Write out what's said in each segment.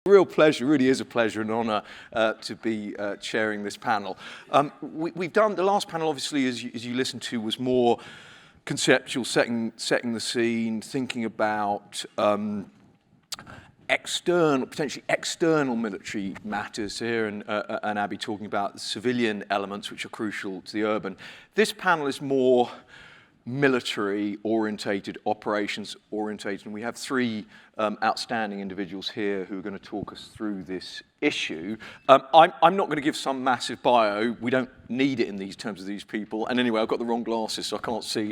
Real pleasure, really is a pleasure and honour to be chairing this panel. We've done, the last panel obviously as you listened to was more conceptual, setting the scene, thinking about potentially external military matters here, and Abby talking about the civilian elements which are crucial to the urban. This panel is more military-orientated, operations-orientated, and we have three outstanding individuals here who are going to talk us through this issue. I'm not going to give some massive bio. We don't need it in these terms of these people. And anyway, I've got the wrong glasses, so I can't see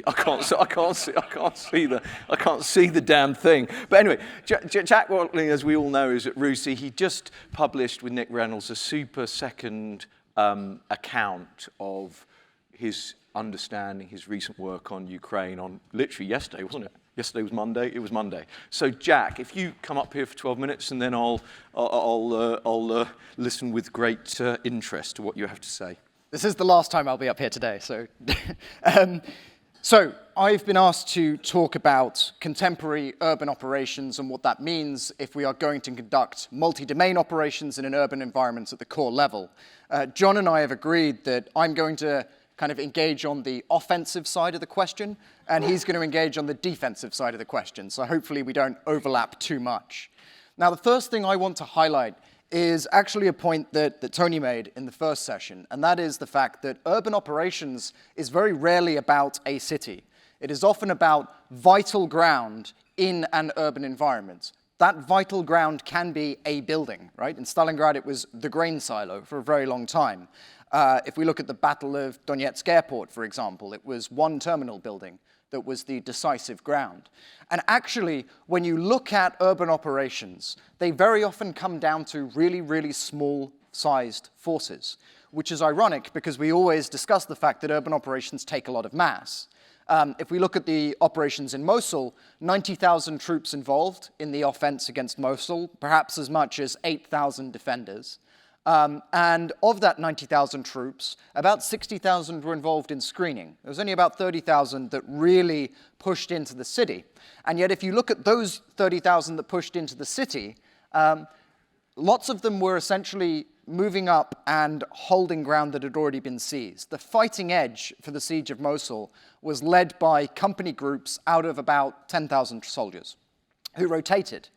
the damn thing. But anyway, Jack Watling, as we all know, is at RUSI. He just published with Nick Reynolds a super second account of his understanding, his recent work on Ukraine on literally yesterday, wasn't it? Yesterday was Monday. It was Monday. So Jack, if you come up here for 12 minutes, and then I'll listen with great interest to what you have to say. This is the last time I'll be up here today. So, so I've been asked to talk about contemporary urban operations and what that means if we are going to conduct multi-domain operations in an urban environment at the core level. John and I have agreed that I'm going to kind of engage on the offensive side of the question, and he's going to engage on the defensive side of the question. So hopefully we don't overlap too much. Now, the first thing I want to highlight is actually a point that Tony made in the first session, and that is the fact that urban operations is very rarely about a city. It is often about vital ground in an urban environment. That vital ground can be a building, right? In Stalingrad, it was the grain silo for a very long time. If we look at the Battle of Donetsk Airport, for example, it was one terminal building that was the decisive ground. And actually, when you look at urban operations, they very often come down to really, really small-sized forces, which is ironic because we always discuss the fact that urban operations take a lot of mass. If we look at the operations in Mosul, 90,000 troops involved in the offense against Mosul, perhaps as much as 8,000 defenders. And of that 90,000 troops, about 60,000 were involved in screening. There was only about 30,000 that really pushed into the city. And yet if you look at those 30,000 that pushed into the city, lots of them were essentially moving up and holding ground that had already been seized. The fighting edge for the siege of Mosul was led by company groups out of about 10,000 soldiers who rotated.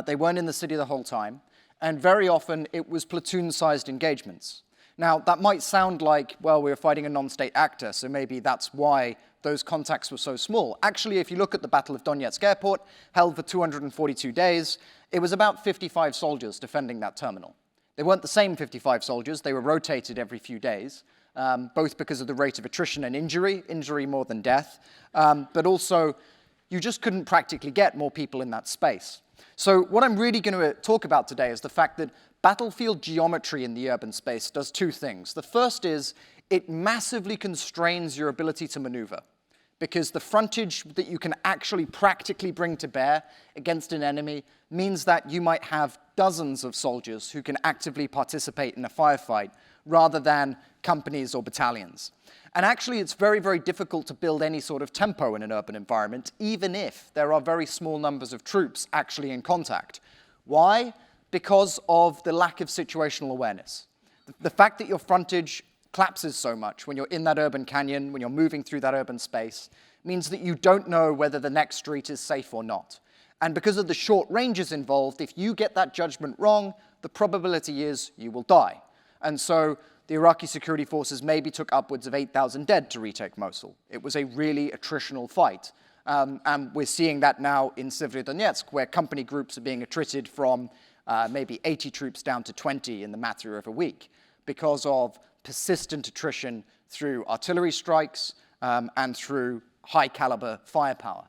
They weren't in the city the whole time. And very often, it was platoon-sized engagements. Now, that might sound like, well, we were fighting a non-state actor, so maybe that's why those contacts were so small. Actually, if you look at the Battle of Donetsk Airport, held for 242 days, it was about 55 soldiers defending that terminal. They weren't the same 55 soldiers. They were rotated every few days, both because of the rate of attrition and injury more than death, but also you just couldn't practically get more people in that space. So what I'm really going to talk about today is the fact that battlefield geometry in the urban space does two things. The first is it massively constrains your ability to maneuver, because the frontage that you can actually practically bring to bear against an enemy means that you might have dozens of soldiers who can actively participate in a firefight rather than companies or battalions. And actually, it's very, very difficult to build any sort of tempo in an urban environment, even if there are very small numbers of troops actually in contact. Why? Because of the lack of situational awareness. The fact that your frontage collapses so much when you're in that urban canyon, when you're moving through that urban space, means that you don't know whether the next street is safe or not. And because of the short ranges involved, if you get that judgment wrong, the probability is you will die. And so the Iraqi security forces maybe took upwards of 8,000 dead to retake Mosul. It was a really attritional fight. And we're seeing that now in Severodonetsk, where company groups are being attrited from maybe 80 troops down to 20 in the matter of a week because of persistent attrition through artillery strikes and through high-caliber firepower,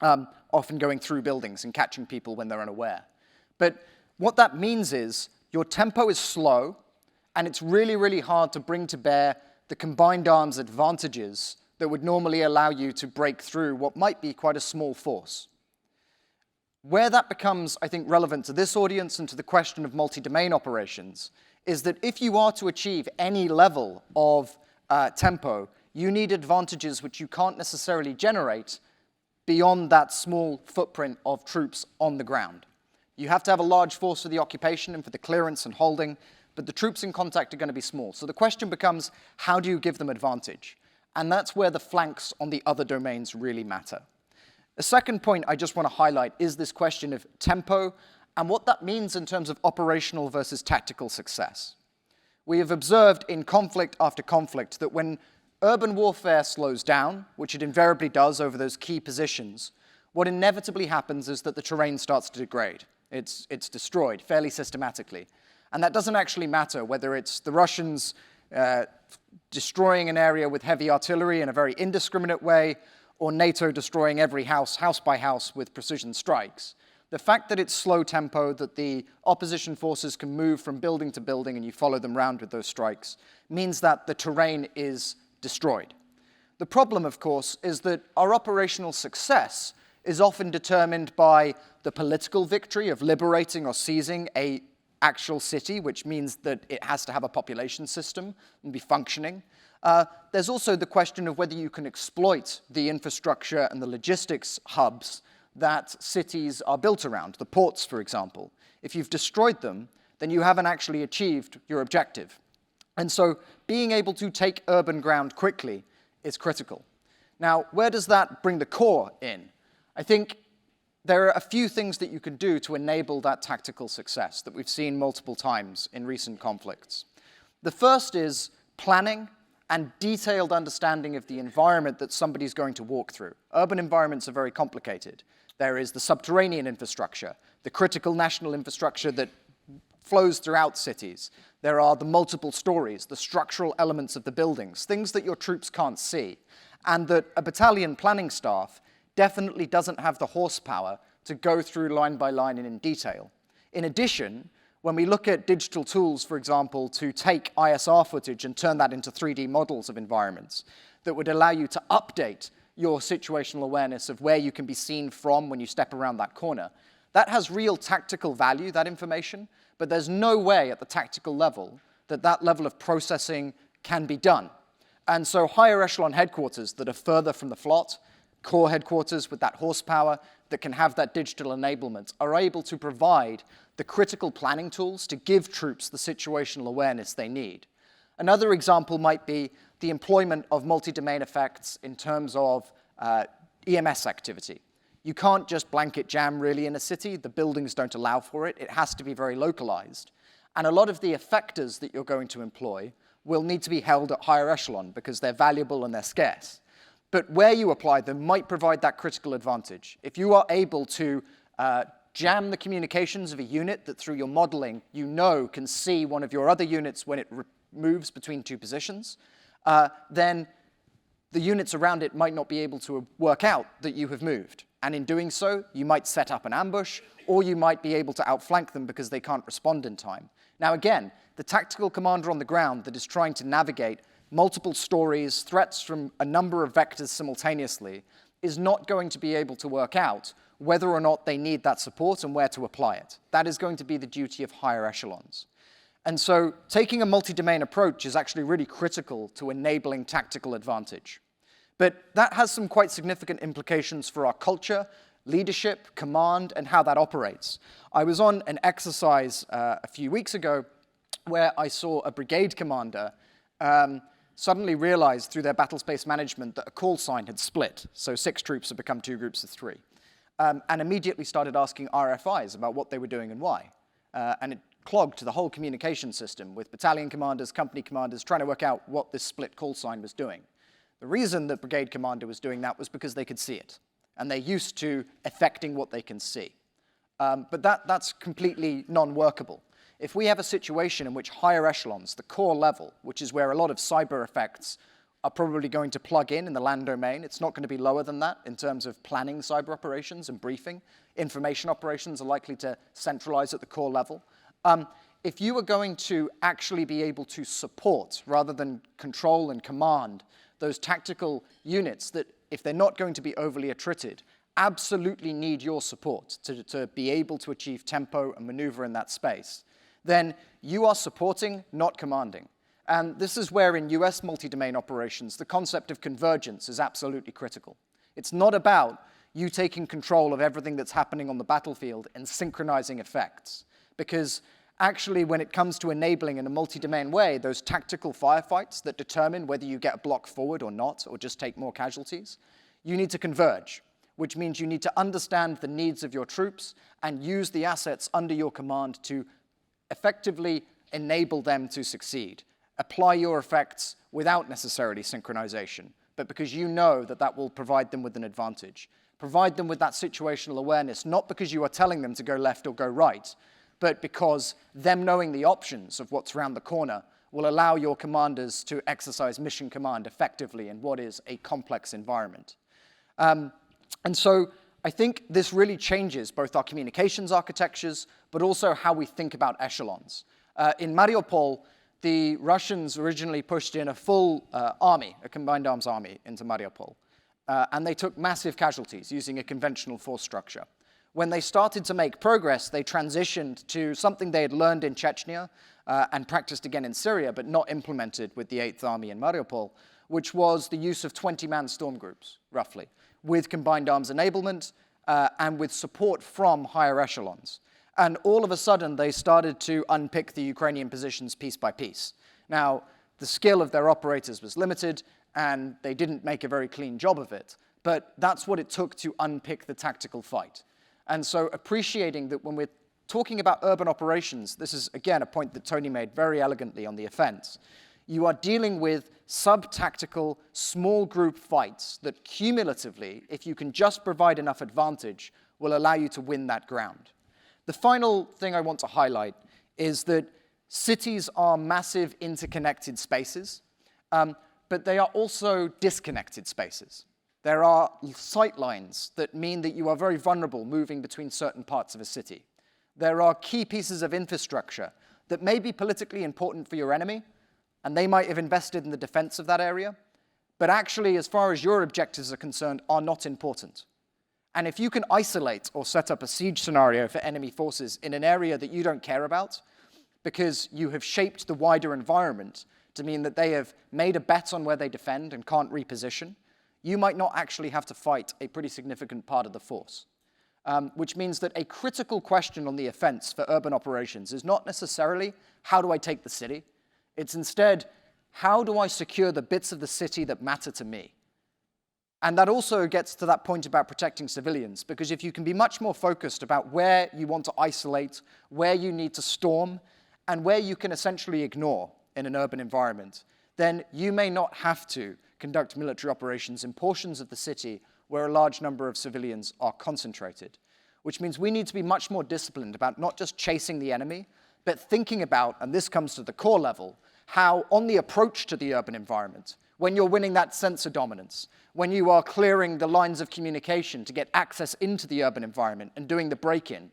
often going through buildings and catching people when they're unaware. But what that means is your tempo is slow, and it's really, really hard to bring to bear the combined arms advantages that would normally allow you to break through what might be quite a small force. Where that becomes, I think, relevant to this audience and to the question of multi-domain operations is that if you are to achieve any level of tempo, you need advantages which you can't necessarily generate beyond that small footprint of troops on the ground. You have to have a large force for the occupation and for the clearance and holding, but the troops in contact are going to be small. So the question becomes, how do you give them advantage? And that's where the flanks on the other domains really matter. A second point I just want to highlight is this question of tempo and what that means in terms of operational versus tactical success. We have observed in conflict after conflict that when urban warfare slows down, which it invariably does over those key positions, what inevitably happens is that the terrain starts to degrade. It's destroyed fairly systematically. And that doesn't actually matter whether it's the Russians destroying an area with heavy artillery in a very indiscriminate way, or NATO destroying every house, house by house, with precision strikes. The fact that it's slow tempo, that the opposition forces can move from building to building and you follow them round with those strikes, means that the terrain is destroyed. The problem, of course, is that our operational success is often determined by the political victory of liberating or seizing an actual city, which means that it has to have a population system and be functioning. There's also the question of whether you can exploit the infrastructure and the logistics hubs that cities are built around, the ports, for example. If you've destroyed them, then you haven't actually achieved your objective. And so being able to take urban ground quickly is critical. Now, where does that bring the Corps in? I think there are a few things that you can do to enable that tactical success that we've seen multiple times in recent conflicts. The first is planning and detailed understanding of the environment that somebody's going to walk through. Urban environments are very complicated. There is the subterranean infrastructure, the critical national infrastructure that flows throughout cities. There are the multiple stories, the structural elements of the buildings, things that your troops can't see, and that a battalion planning staff definitely doesn't have the horsepower to go through line by line and in detail. In addition, when we look at digital tools, for example, to take ISR footage and turn that into 3D models of environments that would allow you to update your situational awareness of where you can be seen from when you step around that corner, that has real tactical value, that information, but there's no way at the tactical level that that level of processing can be done. And so higher echelon headquarters that are further from the FLOT, Corps headquarters with that horsepower that can have that digital enablement, are able to provide the critical planning tools to give troops the situational awareness they need. Another example might be the employment of multi-domain effects in terms of EMS activity. You can't just blanket jam really in a city. The buildings don't allow for it. It has to be very localized. And a lot of the effectors that you're going to employ will need to be held at higher echelon because they're valuable and they're scarce. But where you apply them might provide that critical advantage. If you are able to jam the communications of a unit that through your modeling you know can see one of your other units when it moves between two positions, then the units around it might not be able to work out that you have moved. And in doing so, you might set up an ambush, or you might be able to outflank them because they can't respond in time. Now again, the tactical commander on the ground that is trying to navigate multiple stories, threats from a number of vectors simultaneously, is not going to be able to work out whether or not they need that support and where to apply it. That is going to be the duty of higher echelons. And so taking a multi-domain approach is actually really critical to enabling tactical advantage. But that has some quite significant implications for our culture, leadership, command, and how that operates. I was on an exercise a few weeks ago where I saw a brigade commander suddenly realized through their battle space management that a call sign had split. So 6 troops had become 2 groups of 3. And immediately started asking RFIs about what they were doing and why. And it clogged the whole communication system with battalion commanders, company commanders, trying to work out what this split call sign was doing. The reason that brigade commander was doing that was because they could see it. And they're used to affecting what they can see. But that's completely non-workable. If we have a situation in which higher echelons, the core level, which is where a lot of cyber effects are probably going to plug in the land domain, it's not going to be lower than that in terms of planning cyber operations and briefing. Information operations are likely to centralize at the core level. If you are going to actually be able to support, rather than control and command, those tactical units that, if they're not going to be overly attrited, absolutely need your support to be able to achieve tempo and maneuver in that space, then you are supporting, not commanding. And this is where in US multi-domain operations, the concept of convergence is absolutely critical. It's not about you taking control of everything that's happening on the battlefield and synchronizing effects. Because actually, when it comes to enabling in a multi-domain way, those tactical firefights that determine whether you get a block forward or not, or just take more casualties, you need to converge, which means you need to understand the needs of your troops and use the assets under your command to effectively enable them to succeed. Apply your effects without necessarily synchronization, but because you know that that will provide them with an advantage. Provide them with that situational awareness, not because you are telling them to go left or go right, but because them knowing the options of what's around the corner will allow your commanders to exercise mission command effectively in what is a complex environment. And so I think this really changes both our communications architectures, but also how we think about echelons. In Mariupol, the Russians originally pushed in a full army, a combined arms army, into Mariupol. And they took massive casualties using a conventional force structure. When they started to make progress, they transitioned to something they had learned in Chechnya and practiced again in Syria, but not implemented with the 8th Army in Mariupol, which was the use of 20-man storm groups, roughly, with combined arms enablement and with support from higher echelons. And all of a sudden, they started to unpick the Ukrainian positions piece by piece. Now, the skill of their operators was limited, and they didn't make a very clean job of it. But that's what it took to unpick the tactical fight. And so appreciating that when we're talking about urban operations, this is, again, a point that Tony made very elegantly on the offense. You are dealing with sub-tactical, small group fights that cumulatively, if you can just provide enough advantage, will allow you to win that ground. The final thing I want to highlight is that cities are massive interconnected spaces, but they are also disconnected spaces. There are sight lines that mean that you are very vulnerable moving between certain parts of a city. There are key pieces of infrastructure that may be politically important for your enemy, and they might have invested in the defense of that area, but actually, as far as your objectives are concerned, are not important. And if you can isolate or set up a siege scenario for enemy forces in an area that you don't care about, because you have shaped the wider environment to mean that they have made a bet on where they defend and can't reposition, you might not actually have to fight a pretty significant part of the force. Which means that a critical question on the offense for urban operations is not necessarily, how do I take the city? It's instead, how do I secure the bits of the city that matter to me? And that also gets to that point about protecting civilians, because if you can be much more focused about where you want to isolate, where you need to storm, and where you can essentially ignore in an urban environment, then you may not have to conduct military operations in portions of the city where a large number of civilians are concentrated, which means we need to be much more disciplined about not just chasing the enemy, but thinking about, and this comes to the core level, how on the approach to the urban environment, when you're winning that sensor dominance, when you are clearing the lines of communication to get access into the urban environment and doing the break-in,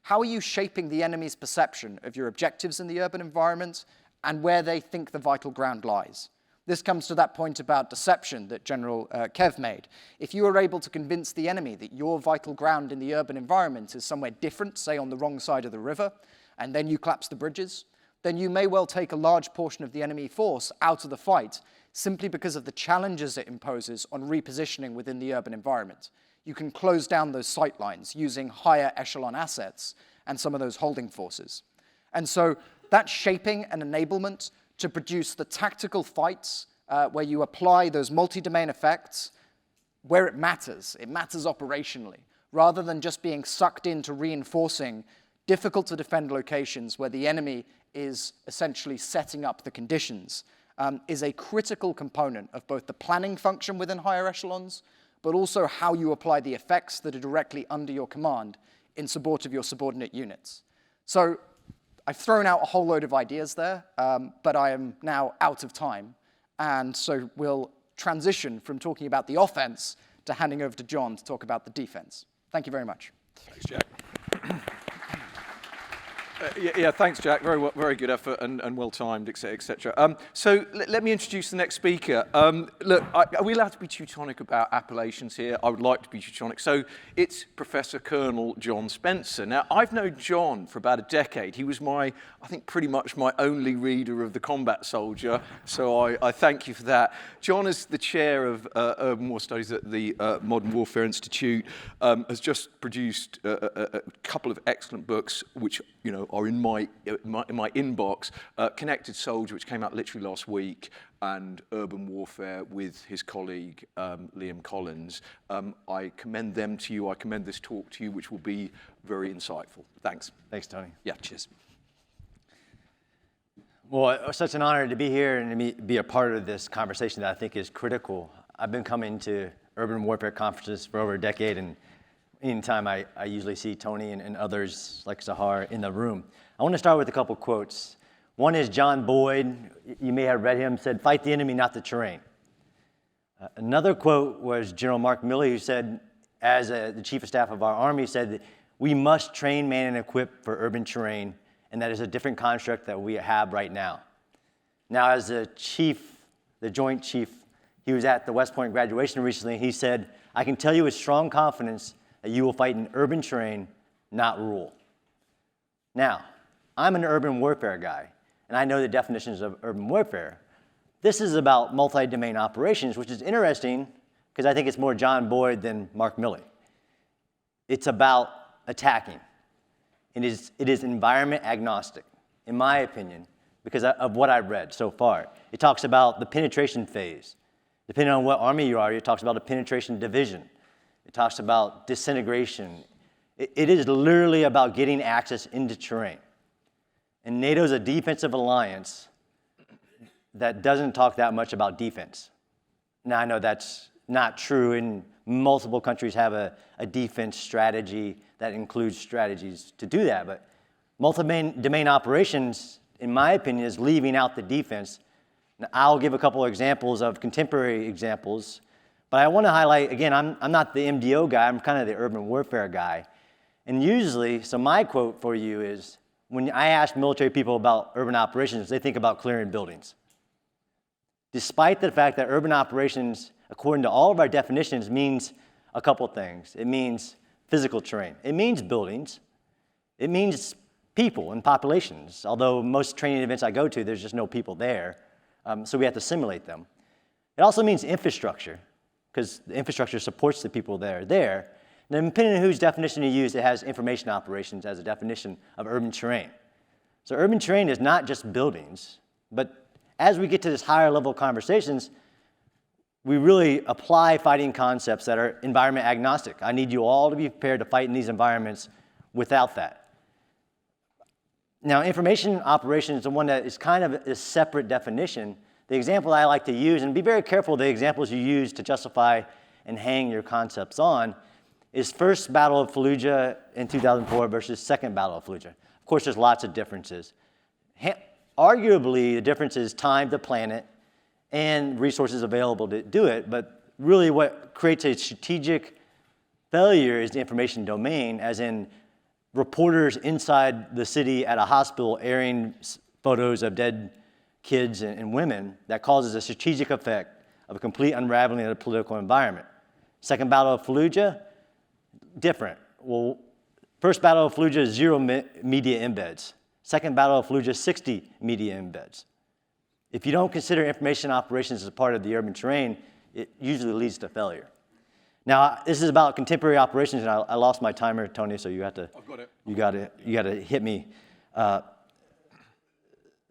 how are you shaping the enemy's perception of your objectives in the urban environment and where they think the vital ground lies? This comes to that point about deception that General Kev made. If you are able to convince the enemy that your vital ground in the urban environment is somewhere different, say on the wrong side of the river, and then you collapse the bridges, then you may well take a large portion of the enemy force out of the fight simply because of the challenges it imposes on repositioning within the urban environment. You can close down those sight lines using higher echelon assets and some of those holding forces. And so that shaping and enablement to produce the tactical fights where you apply those multi-domain effects where it matters operationally, rather than just being sucked into reinforcing difficult-to-defend locations where the enemy is essentially setting up the conditions, is a critical component of both the planning function within higher echelons, but also how you apply the effects that are directly under your command in support of your subordinate units. So I've thrown out a whole load of ideas there, but I am now out of time. And so we'll transition from talking about the offense to handing over to John to talk about the defense. Thank you very much. Thanks, Jack. Yeah, thanks, Jack. Very good effort and well timed, etc., etc. So let me introduce the next speaker. Look, are we allowed to be Teutonic about appellations here? I would like to be Teutonic. So it's Professor Colonel John Spencer. Now, I've known John for about a decade. He was I think, pretty much my only reader of The Combat Soldier. So I thank you for that. John is the chair of Urban War Studies at the Modern Warfare Institute. Has just produced a couple of excellent books, which are in my inbox. Connected Soldier, which came out literally last week, and Urban Warfare with his colleague Liam Collins. I commend them to you. I commend this talk to you, which will be very insightful. Thanks. Thanks, Tony. Yeah, cheers. Well, it's such an honor to be here and to be a part of this conversation that I think is critical. I've been coming to urban warfare conferences for over a decade, and anytime I usually see Tony and others like Sahar in the room. I want to start with a couple quotes. One is John Boyd, you may have read him, said, "Fight the enemy, not the terrain." Another quote was General Mark Milley, who said, as the Chief of Staff of our Army, said that we must train, man, and equip for urban terrain, and that is a different construct that we have right now. Now, as the Joint Chief, he was at the West Point graduation recently, he said, "I can tell you with strong confidence that you will fight in urban terrain, not rural." Now, I'm an urban warfare guy, and I know the definitions of urban warfare. This is about multi-domain operations, which is interesting because I think it's more John Boyd than Mark Milley. It's about attacking. It is environment agnostic, in my opinion, because of what I've read so far. It talks about the penetration phase. Depending on what army you are, it talks about a penetration division. It talks about disintegration. It is literally about getting access into terrain. And NATO is a defensive alliance that doesn't talk that much about defense. Now, I know that's not true, and multiple countries have a defense strategy that includes strategies to do that, but multi-domain operations, in my opinion, is leaving out the defense. Now, I'll give a couple of examples of contemporary examples, but I want to highlight, again, I'm not the MDO guy, I'm kind of the urban warfare guy. And usually, so my quote for you is, when I ask military people about urban operations, they think about clearing buildings. Despite the fact that urban operations, according to all of our definitions, means a couple things. It means physical terrain. It means buildings. It means people and populations, although most training events I go to, there's just no people there, so we have to simulate them. It also means infrastructure, because the infrastructure supports the people that are there. Then depending on whose definition you use, it has information operations as a definition of urban terrain. So urban terrain is not just buildings, but as we get to this higher level conversations, we really apply fighting concepts that are environment agnostic. I need you all to be prepared to fight in these environments without that. Now, information operations is the one that is kind of a separate definition. The example I like to use, and be very careful of the examples you use to justify and hang your concepts on, is First Battle of Fallujah in 2004 versus Second Battle of Fallujah. Of course, there's lots of differences. Arguably, the difference is time to plan it and resources available to do it, but really what creates a strategic failure is the information domain, as in reporters inside the city at a hospital airing photos of dead kids and women that causes a strategic effect of a complete unraveling of the political environment. Second Battle of Fallujah, different. Well, First Battle of Fallujah, 0 media embeds. Second Battle of Fallujah, 60 media embeds. If you don't consider information operations as a part of the urban terrain, it usually leads to failure. Now, this is about contemporary operations, and I lost my timer, Tony, so you have to. I've got it. You got to hit me.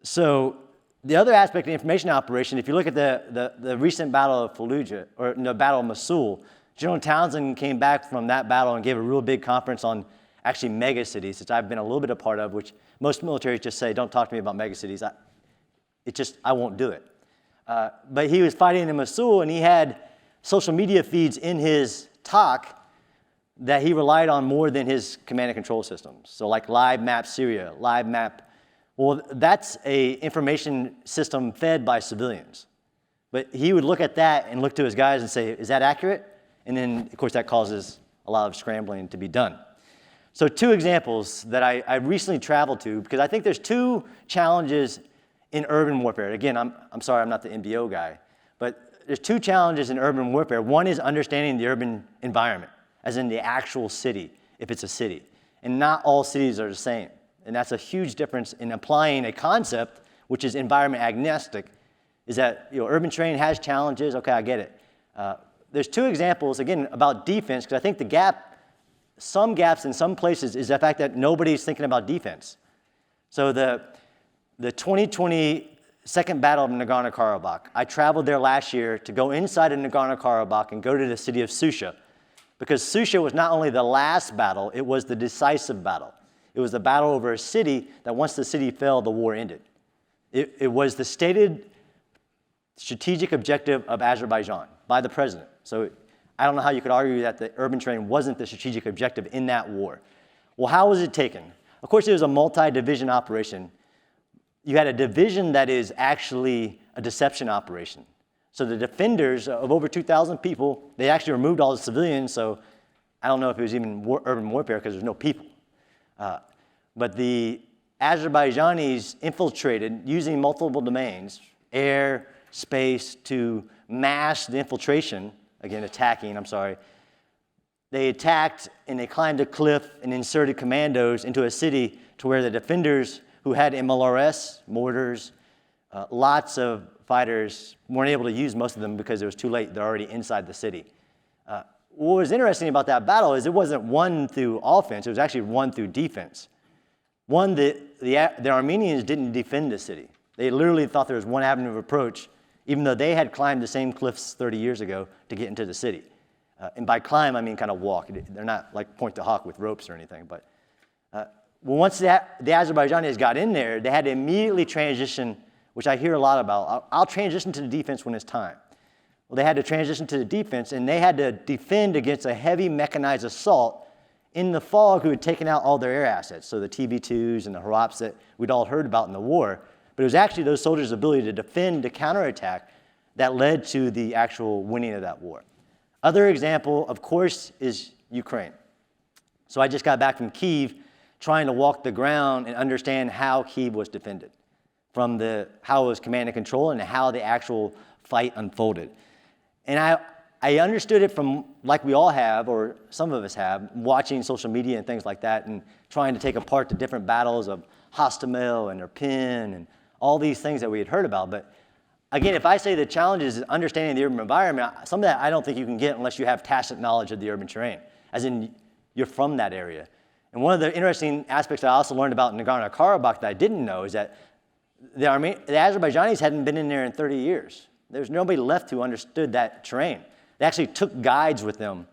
So the other aspect of information operation, if you look at the recent Battle of Fallujah, or the Battle of Mosul, General Townsend came back from that battle and gave a real big conference on actually megacities, which I've been a little bit a part of, which most militaries just say, don't talk to me about megacities. I won't do it. But he was fighting in Mosul, and he had social media feeds in his talk that he relied on more than his command and control systems. So like Live Map Syria, Live Map, well, that's a information system fed by civilians. But he would look at that and look to his guys and say, is that accurate? And then, of course, that causes a lot of scrambling to be done. So 2 examples that I recently traveled to, because I think there's 2 challenges in urban warfare. Again, I'm sorry, I'm not the MBO guy, but there's 2 challenges in urban warfare. One is understanding the urban environment, as in the actual city, if it's a city. And not all cities are the same. And that's a huge difference in applying a concept, which is environment agnostic, is that urban terrain has challenges. Okay, I get it. There's 2 examples, again, about defense, because I think some gaps in some places is the fact that nobody's thinking about defense. So the 2020 Second Battle of Nagorno-Karabakh, I traveled there last year to go inside of Nagorno-Karabakh and go to the city of Susha, because Susha was not only the last battle, it was the decisive battle. It was the battle over a city that once the city fell, the war ended. It was the stated strategic objective of Azerbaijan by the president. So I don't know how you could argue that the urban terrain wasn't the strategic objective in that war. Well, how was it taken? Of course, it was a multi-division operation. You had a division that is actually a deception operation. So the defenders of over 2,000 people, they actually removed all the civilians, so I don't know if it was even urban warfare because there's no people. But the Azerbaijanis infiltrated using multiple domains, air, space, to mask the infiltration. Again, They attacked and they climbed a cliff and inserted commandos into a city to where the defenders who had MLRS, mortars, lots of fighters, weren't able to use most of them because it was too late. They're already inside the city. What was interesting about that battle is it wasn't won through offense. It was actually won through defense. One, the Armenians didn't defend the city. They literally thought there was one avenue of approach, even though they had climbed the same cliffs 30 years ago to get into the city. And by climb, I mean kind of walk. They're not like point to hawk with ropes or anything. But once the Azerbaijanis got in there, they had to immediately transition, which I hear a lot about. I'll transition to the defense when it's time. Well, they had to transition to the defense, and they had to defend against a heavy mechanized assault in the fog who had taken out all their air assets, so the TB2s and the Haraps that we'd all heard about in the war. But it was actually those soldiers' ability to defend, to counterattack, that led to the actual winning of that war. Other example, of course, is Ukraine. So I just got back from Kyiv, trying to walk the ground and understand how Kyiv was defended, from how it was command and control and how the actual fight unfolded. And I understood it from, like we all have, or some of us have, watching social media and things like that, and trying to take apart the different battles of Hostomel and Irpin and all these things that we had heard about. But again, if I say the challenge is understanding the urban environment, some of that I don't think you can get unless you have tacit knowledge of the urban terrain, as in you're from that area. And one of the interesting aspects I also learned about Nagorno-Karabakh that I didn't know is that the Azerbaijanis hadn't been in there in 30 years. There's nobody left who understood that terrain. They actually took guides with them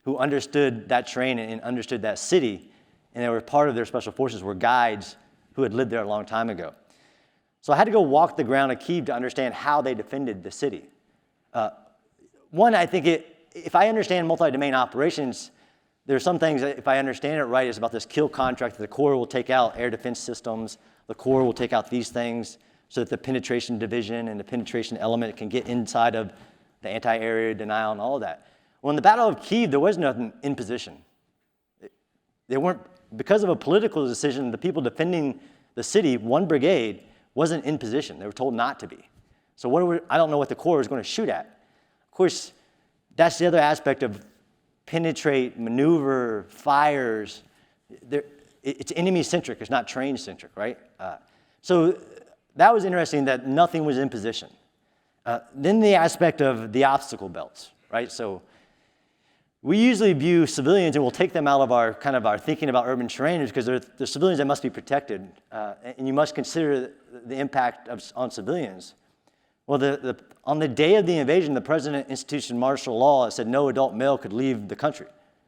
who understood that terrain and understood that city, and they were part of their special forces were guides who had lived there a long time ago. So I had to go walk the ground of Kyiv to understand how they defended the city. One, I think if I understand multi-domain operations, there are some things that if I understand it right, it's about this kill contract that the Corps will take out air defense systems, the Corps will take out these things so that the penetration division and the penetration element can get inside of the anti-area denial and all of that. Well, in the Battle of Kyiv, there was nothing in position. They weren't, because of a political decision, the people defending the city, one brigade, wasn't in position. They were told not to be. So I don't know what the Corps is going to shoot at. Of course, that's the other aspect of penetrate, maneuver, fires. It's enemy-centric. It's not train-centric, right? So that was interesting that nothing was in position. Then the aspect of the obstacle belts, right? So we usually view civilians, and we'll take them out of our thinking about urban terrain because they're civilians that must be protected, and you must consider the impact on civilians. Well, on the day of the invasion, the president instituted martial law that said no adult male could leave the country.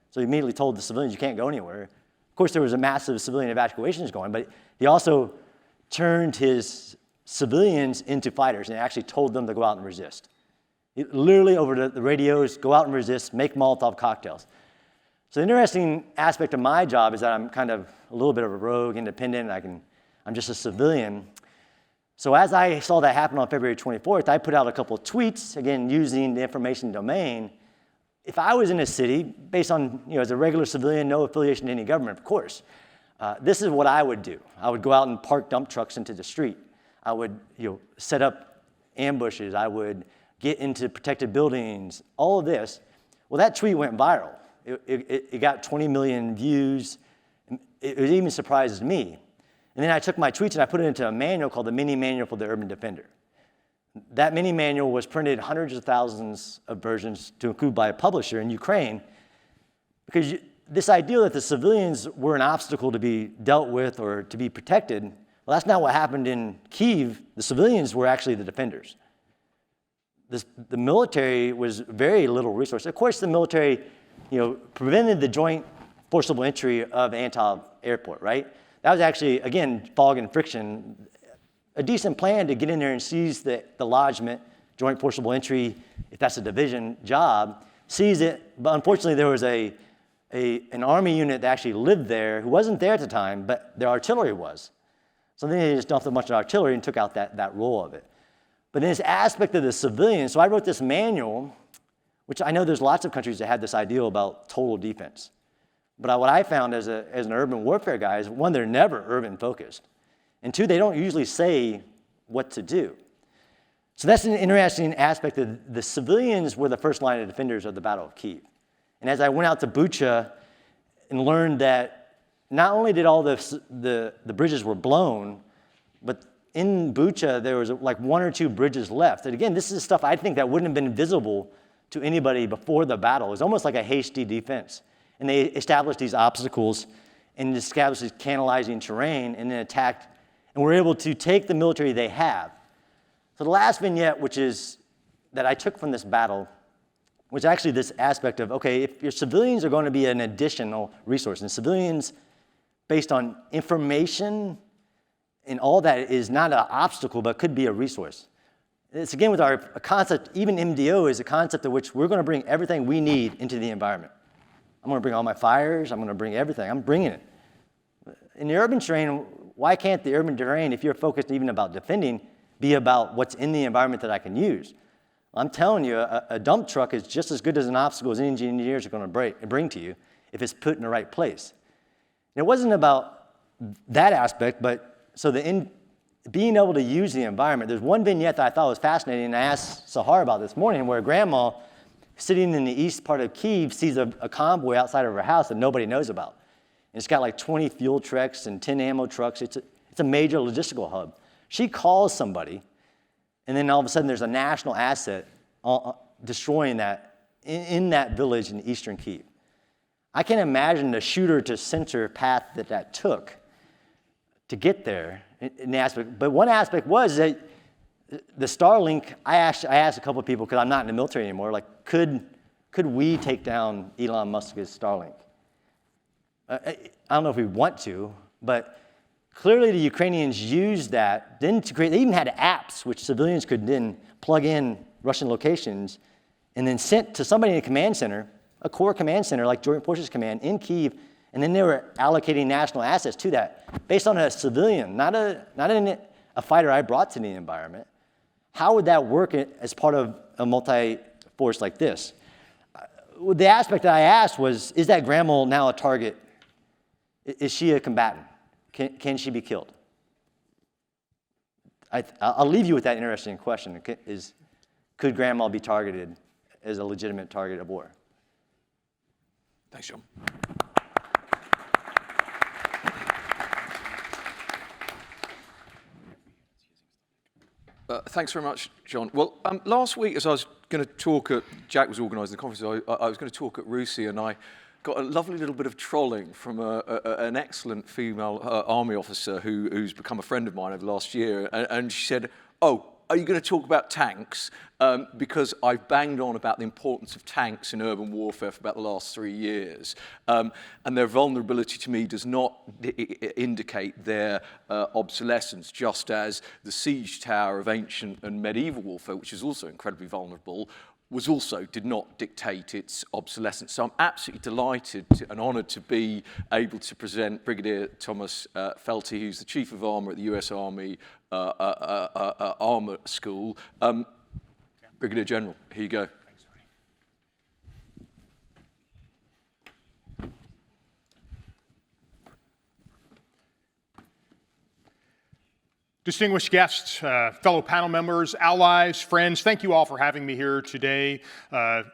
So he immediately told the civilians, you can't go anywhere. Of course, there was a massive civilian evacuations going, but he also turned his civilians into fighters and actually told them to go out and resist. Literally over the radios, go out and resist, make Molotov cocktails. So the interesting aspect of my job is that I'm kind of a little bit of a rogue, independent, I'm just a civilian. So as I saw that happen on February 24th, I put out a couple of tweets, again, using the information domain, if I was in a city, based on, as a regular civilian, no affiliation to any government, of course, this is what I would do. I would go out and park dump trucks into the street. I would, set up ambushes. I would get into protected buildings, all of this. Well, that tweet went viral. It got 20 million views. It even surprises me. And then I took my tweets and I put it into a manual called the Mini Manual for the Urban Defender. That mini manual was printed hundreds of thousands of versions to include by a publisher in Ukraine, because this idea that the civilians were an obstacle to be dealt with or to be protected, well, that's not what happened in Kyiv. The civilians were actually the defenders. The military was very little resource. Of course, the military, prevented the joint forcible entry of Antov airport, right? That was actually, again, fog and friction. A decent plan to get in there and seize the lodgement, joint forcible entry, if that's a division job, seize it. But unfortunately, there was an army unit that actually lived there who wasn't there at the time, but their artillery was. So then they just dumped a bunch of artillery and took out that role of it. But in this aspect of the civilians, so I wrote this manual, which I know there's lots of countries that had this ideal about total defense. But what I found as an urban warfare guy is, one, they're never urban focused. And two, they don't usually say what to do. So that's an interesting aspect of the civilians were the first line of defenders of the Battle of Kyiv. And as I went out to Bucha and learned that not only did all the bridges were blown, but in Bucha there was like 1 or 2 bridges left. And again, this is stuff I think that wouldn't have been visible to anybody before the battle. It was almost like a hasty defense. And they established these obstacles and established this canalizing terrain and then attacked, and were able to take the military they have. So the last vignette, which is that I took from this battle, was actually this aspect of, okay, if your civilians are going to be an additional resource, and civilians based on information and all that is not an obstacle, but could be a resource. It's again with our concept, even MDO is a concept of which we're going to bring everything we need into the environment. I'm going to bring all my fires, I'm going to bring everything, I'm bringing it. In the urban terrain, why can't the urban terrain, if you're focused even about defending, be about what's in the environment that I can use? I'm telling you, a dump truck is just as good as an obstacle as engineers are going to bring to you if it's put in the right place. And it wasn't about that aspect, but so being able to use the environment. There's one vignette that I thought was fascinating, and I asked Sahar about this morning, where grandma, sitting in the east part of Kyiv, sees a convoy outside of her house that nobody knows about. And it's got like 20 fuel trucks and 10 ammo trucks. It's a major logistical hub. She calls somebody, and then all of a sudden there's a national asset destroying that in that village in eastern Kyiv. I can't imagine the shooter to center path that took to get there in the aspect. But one aspect was that the Starlink, I asked a couple of people, because I'm not in the military anymore, like, could we take down Elon Musk's Starlink? I don't know if we want to, but clearly the Ukrainians used that then to create, they even had apps which civilians could then plug in Russian locations and then sent to somebody in a command center, a core command center like Joint Forces Command in Kyiv, and then they were allocating national assets to that based on a civilian, not a fighter I brought to the environment. How would that work as part of a multi-force like this? The aspect that I asked was, is that grandma now a target? Is she a combatant? Can she be killed? I'll leave you with that interesting question. Could grandma be targeted as a legitimate target of war? Thanks, John. Thanks very much, John. Well, last week, as I was going to talk at, Jack was organising the conference, I was going to talk at RUSI, and I got a lovely little bit of trolling from an excellent female army officer who's become a friend of mine over the last year, and she said, "Oh, are you going to talk about tanks?" Because I've banged on about the importance of tanks in urban warfare for about the last 3 years. And their vulnerability to me does not indicate their obsolescence, just as the siege tower of ancient and medieval warfare, which is also incredibly vulnerable, did not dictate its obsolescence. So I'm absolutely delighted and honoured to be able to present Brigadier Thomas Feltey, who's the Chief of Armour at the US Army Armour School. Brigadier General, here you go. Distinguished guests, fellow panel members, allies, friends, thank you all for having me here today.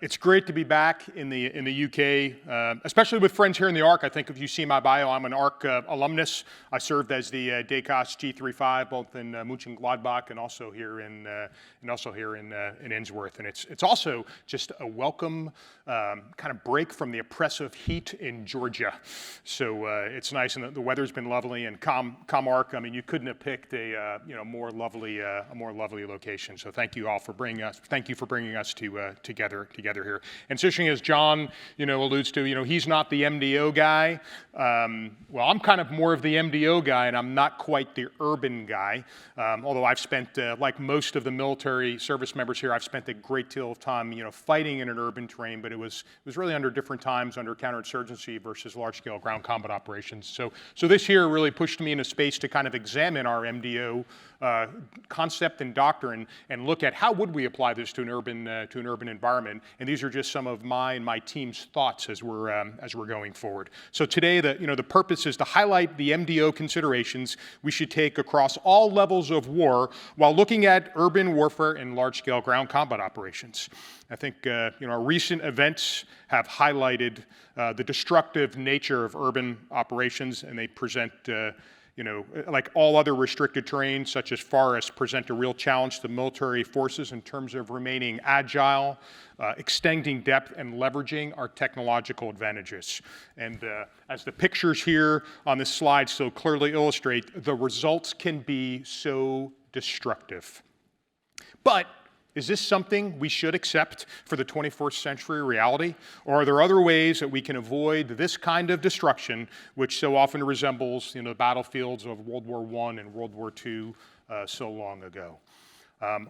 It's great to be back in the UK, especially with friends here in the ARC. I think if you see my bio, I'm an ARC alumnus. I served as the DECOS G35 both in Mönchengladbach and also here in Innsworth. And it's also just a welcome kind of break from the oppressive heat in Georgia. So it's nice, and the weather's been lovely. And ARC, I mean, you couldn't have picked a more lovely location. So thank you all for bringing us. Thank you for bringing us together here. And it's interesting, as John alludes to, he's not the MDO guy. Well, I'm kind of more of the MDO guy, and I'm not quite the urban guy. Although I've spent, like most of the military service members here, I've spent a great deal of time, fighting in an urban terrain. But it was really under different times, under counterinsurgency versus large-scale ground combat operations. So this year really pushed me into space to kind of examine our MDO concept and doctrine and look at how would we apply this to an urban environment. And these are just some of my and my team's thoughts as we're going forward. So today, the purpose is to highlight the MDO considerations we should take across all levels of war while looking at urban warfare and large-scale ground combat operations. I think our recent events have highlighted the destructive nature of urban operations, and they present like all other restricted terrains, such as forests, present a real challenge to military forces in terms of remaining agile, extending depth, and leveraging our technological advantages. And as the pictures here on this slide so clearly illustrate, the results can be so destructive. But is this something we should accept for the 21st century reality? Or are there other ways that we can avoid this kind of destruction, which so often resembles the battlefields of World War I and World War II so long ago?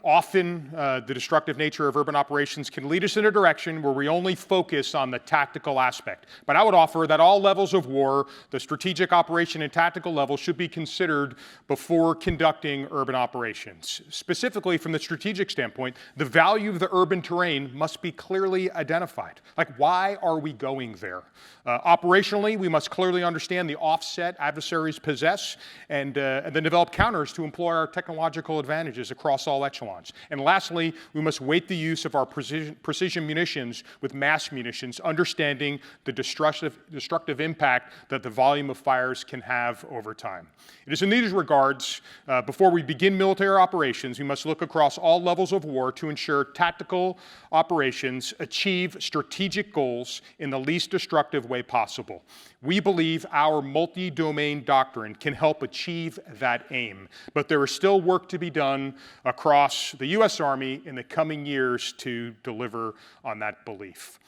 Often, the destructive nature of urban operations can lead us in a direction where we only focus on the tactical aspect. But I would offer that all levels of war, the strategic operation and tactical level, should be considered before conducting urban operations. Specifically, from the strategic standpoint, the value of the urban terrain must be clearly identified. Like, why are we going there? Operationally, we must clearly understand the offset adversaries possess and then develop counters to employ our technological advantages across all echelons. And lastly, we must weight the use of our precision munitions with mass munitions, understanding the destructive impact that the volume of fires can have over time. It is in these regards, before we begin military operations, we must look across all levels of war to ensure tactical operations achieve strategic goals in the least destructive way possible. We believe our multi-domain doctrine can help achieve that aim, but there is still work to be done across the U.S. Army in the coming years to deliver on that belief.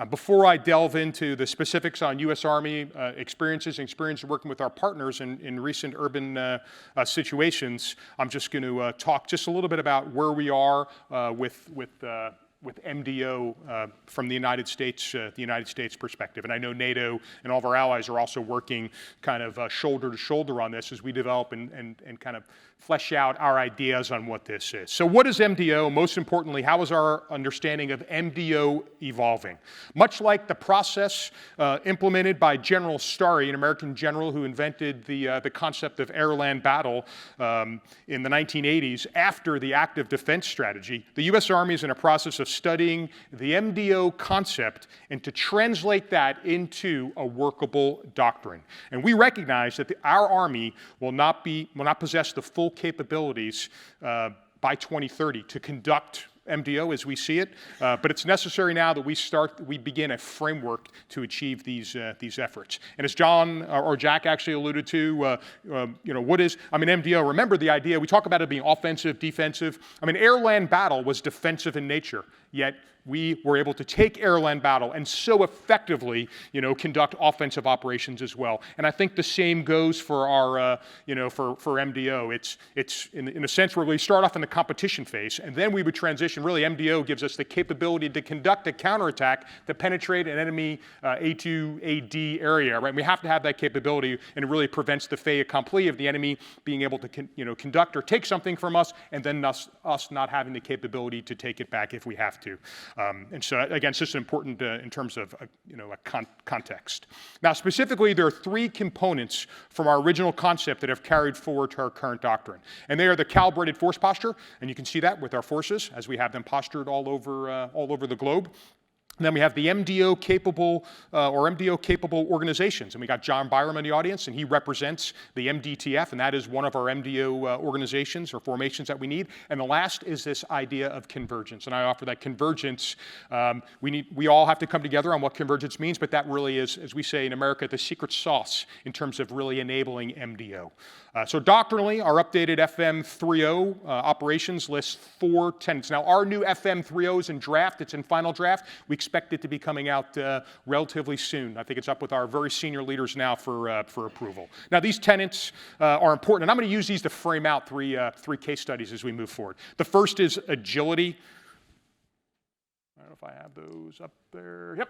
Before I delve into the specifics on U.S. Army experience working with our partners in recent urban situations, I'm just going to talk just a little bit about where we are with MDO from the United States perspective. And I know NATO and all of our allies are also working kind of shoulder to shoulder on this as we develop and kind of flesh out our ideas on what this is. So what is MDO? Most importantly, how is our understanding of MDO evolving? Much like the process implemented by General Starry, an American general who invented the concept of air-land battle in the 1980s, after the active defense strategy, the U.S. Army is in a process of studying the MDO concept and to translate that into a workable doctrine. And we recognize that our Army will not possess the full capabilities by 2030 to conduct MDO as we see it, but it's necessary now that we begin a framework to achieve these efforts. And as John or Jack actually alluded to, what is, MDO, remember the idea, we talk about it being offensive, defensive. Air-land battle was defensive in nature, yet we were able to take air-land battle and so effectively, conduct offensive operations as well. And I think the same goes for our, for MDO. It's in a sense where we start off in the competition phase, and then we would transition. Really, MDO gives us the capability to conduct a counterattack to penetrate an enemy A2, AD area. Right? We have to have that capability, and it really prevents the fait accompli of the enemy being able to, conduct or take something from us, and then us not having the capability to take it back if we have to. And so, again, it's just important in terms of context. Now, specifically, there are three components from our original concept that have carried forward to our current doctrine. And they are the calibrated force posture, and you can see that with our forces as we have them postured all over the globe. And then we have the MDO-capable organizations. And we got John Byram in the audience, and he represents the MDTF, and that is one of our MDO organizations or formations that we need. And the last is this idea of convergence. And I offer that convergence, we all have to come together on what convergence means, but that really is, as we say in America, the secret sauce in terms of really enabling MDO. So doctrinally, our updated FM 3.0 operations lists 4 tenets. Now, our new FM 3.0 is in draft. It's in final draft. We expect it to be coming out relatively soon. I think it's up with our very senior leaders now for approval. Now, these tenets are important, and I'm going to use these to frame out three case studies as we move forward. The first is agility. I don't know if I have those up there. Yep.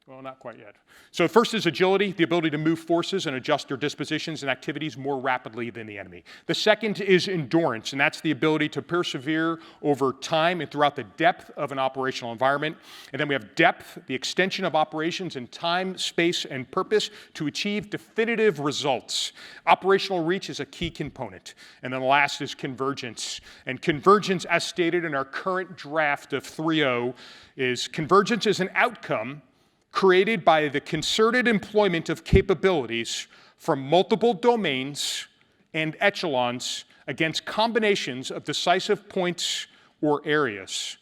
Well, not quite yet. So first is agility, the ability to move forces and adjust their dispositions and activities more rapidly than the enemy. The second is endurance, and that's the ability to persevere over time and throughout the depth of an operational environment. And then we have depth, the extension of operations in time, space, and purpose to achieve definitive results. Operational reach is a key component. And then the last is convergence. And convergence, as stated in our current draft of 3.0, is convergence is an outcome created by the concerted employment of capabilities from multiple domains and echelons against combinations of decisive points or areas.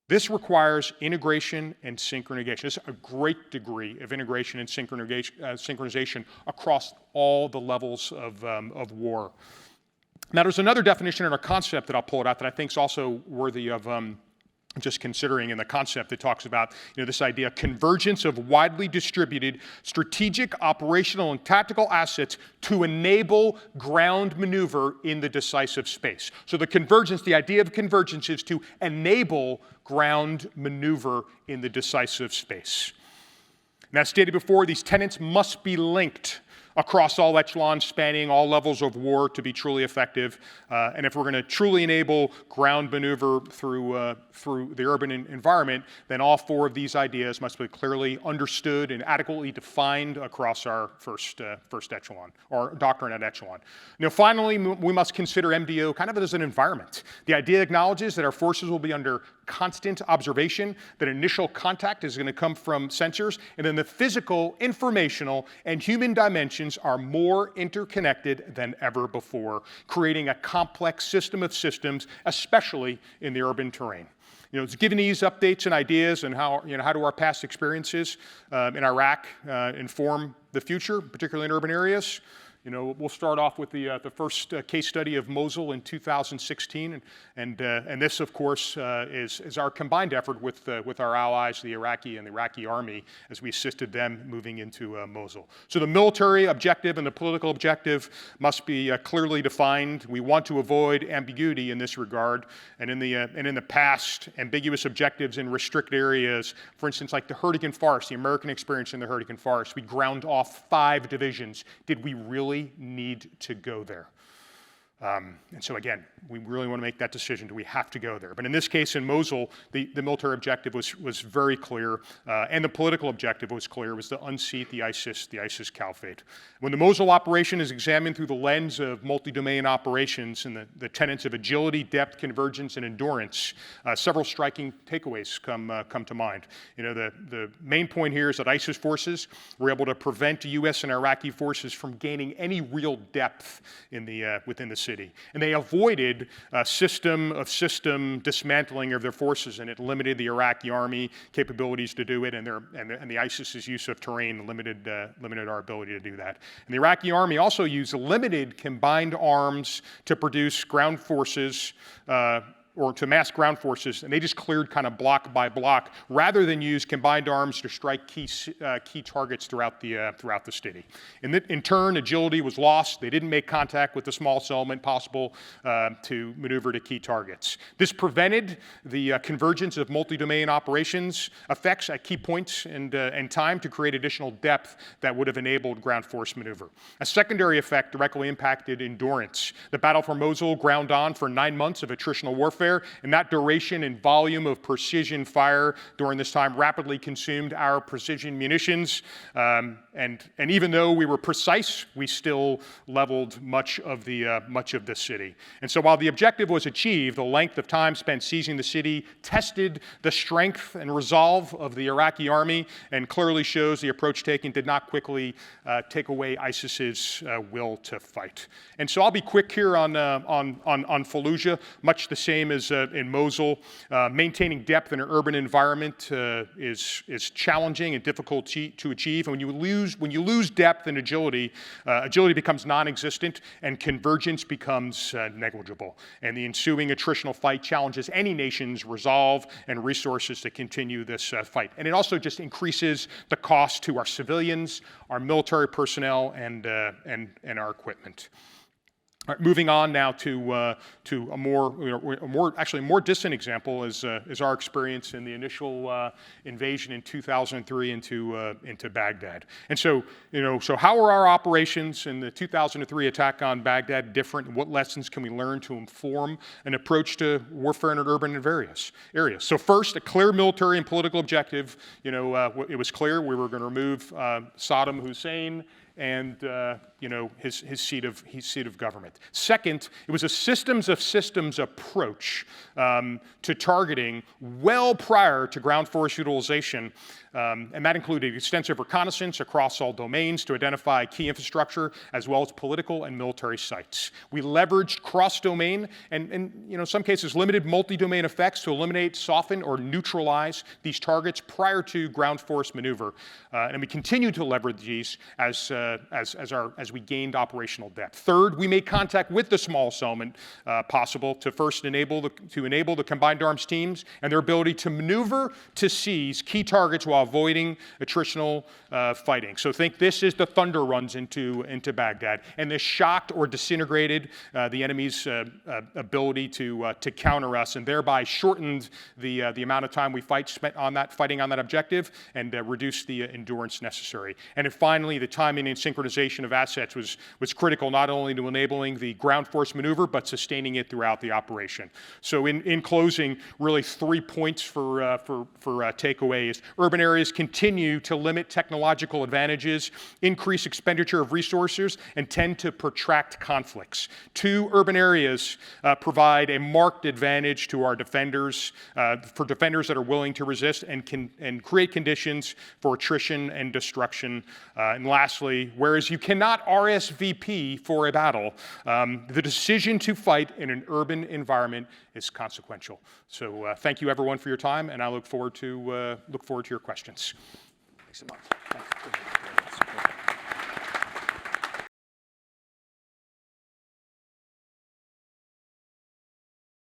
This requires integration and synchronization. There's a great degree of integration and synchronization across all the levels of war. Now, there's another definition in our concept that I'll pull it out that I think is also worthy of just considering in the concept that talks about this idea of convergence of widely distributed strategic, operational, and tactical assets to enable ground maneuver in the decisive space. So the convergence, the idea of convergence is to enable ground maneuver in the decisive space. And as stated before, these tenets must be linked across all echelons, spanning all levels of war to be truly effective. And if we're going to truly enable ground maneuver through the urban environment, then all 4 of these ideas must be clearly understood and adequately defined across our first echelon, or doctrine at echelon. Finally, we must consider MDO kind of as an environment. The idea acknowledges that our forces will be under constant observation, that initial contact is going to come from sensors, and then the physical, informational, and human dimensions are more interconnected than ever before, creating a complex system of systems, especially in the urban terrain. It's given these updates and ideas and how do our past experiences in Iraq inform the future, particularly in urban areas. We'll start off with the first case study of Mosul in 2016, and this, of course, is our combined effort with our allies, the Iraqi Army, as we assisted them moving into Mosul. So the military objective and the political objective must be clearly defined. We want to avoid ambiguity in this regard, and in the past, ambiguous objectives in restricted areas, for instance, like the Hurricane Forest, the American experience in the Hurricane Forest, we ground off 5 divisions. Did we really need to go there? And so again, we really want to make that decision. Do we have to go there? But in this case, in Mosul, the military objective was very clear, and the political objective was clear. It was to unseat the ISIS caliphate. When the Mosul operation is examined through the lens of multi-domain operations and the tenets of agility, depth, convergence, and endurance, several striking takeaways come to mind. The main point here is that ISIS forces were able to prevent U.S. and Iraqi forces from gaining any real depth within the city. And they avoided system dismantling of their forces, and it limited the Iraqi army capabilities to do it, and the ISIS's use of terrain limited our ability to do that. And the Iraqi army also used limited combined arms to produce ground forces, or to mass ground forces, and they just cleared kind of block by block, rather than use combined arms to strike key targets throughout the city. In turn, agility was lost. They didn't make contact with the smallest element possible to maneuver to key targets. This prevented the convergence of multi-domain operations effects at key points and time to create additional depth that would have enabled ground force maneuver. A secondary effect directly impacted endurance. The battle for Mosul ground on for 9 months of attritional warfare, warfare, and that duration and volume of precision fire during this time rapidly consumed our precision munitions. And even though we were precise, we still leveled much of the city. And so while the objective was achieved, the length of time spent seizing the city tested the strength and resolve of the Iraqi army, and clearly shows the approach taken did not quickly take away ISIS's will to fight. And so I'll be quick here on Fallujah, much the same as in Mosul. Maintaining depth in an urban environment is challenging and difficult to achieve. And when you lose depth and agility, agility becomes non-existent and convergence becomes negligible. And the ensuing attritional fight challenges any nation's resolve and resources to continue this fight. And it also just increases the cost to our civilians, our military personnel, and our equipment. All right, moving on now to a more distant example is our experience in the initial invasion in 2003 into Baghdad. And so, so how are our operations in the 2003 attack on Baghdad different, and what lessons can we learn to inform an approach to warfare in urban and various areas? So first, a clear military and political objective. It was clear we were going to remove Saddam Hussein and his seat of government. Second, it was a systems of systems approach to targeting well prior to ground force utilization, and that included extensive reconnaissance across all domains to identify key infrastructure as well as political and military sites. We leveraged cross-domain and in some cases limited multi-domain effects to eliminate, soften, or neutralize these targets prior to ground force maneuver, and we continue to leverage these as we gained operational depth. Third, we made contact with the smallest element possible to first enable the combined arms teams and their ability to maneuver to seize key targets while avoiding attritional fighting. So think this is the thunder runs into Baghdad, and this shocked or disintegrated the enemy's ability to counter us, and thereby shortened the amount of time we spent on fighting on that objective, and reduced the endurance necessary. And then finally, the timing and synchronization of assets was critical not only to enabling the ground force maneuver, but sustaining it throughout the operation. So in closing, really 3 points for takeaways. Urban areas continue to limit technological advantages, increase expenditure of resources, and tend to protract conflicts. 2, urban areas provide a marked advantage to our defenders, for defenders that are willing to resist and create conditions for attrition and destruction. And lastly, whereas you cannot RSVP for a battle, the decision to fight in an urban environment is consequential. So thank you everyone for your time, and I look forward to your questions. Thanks so much. Thanks.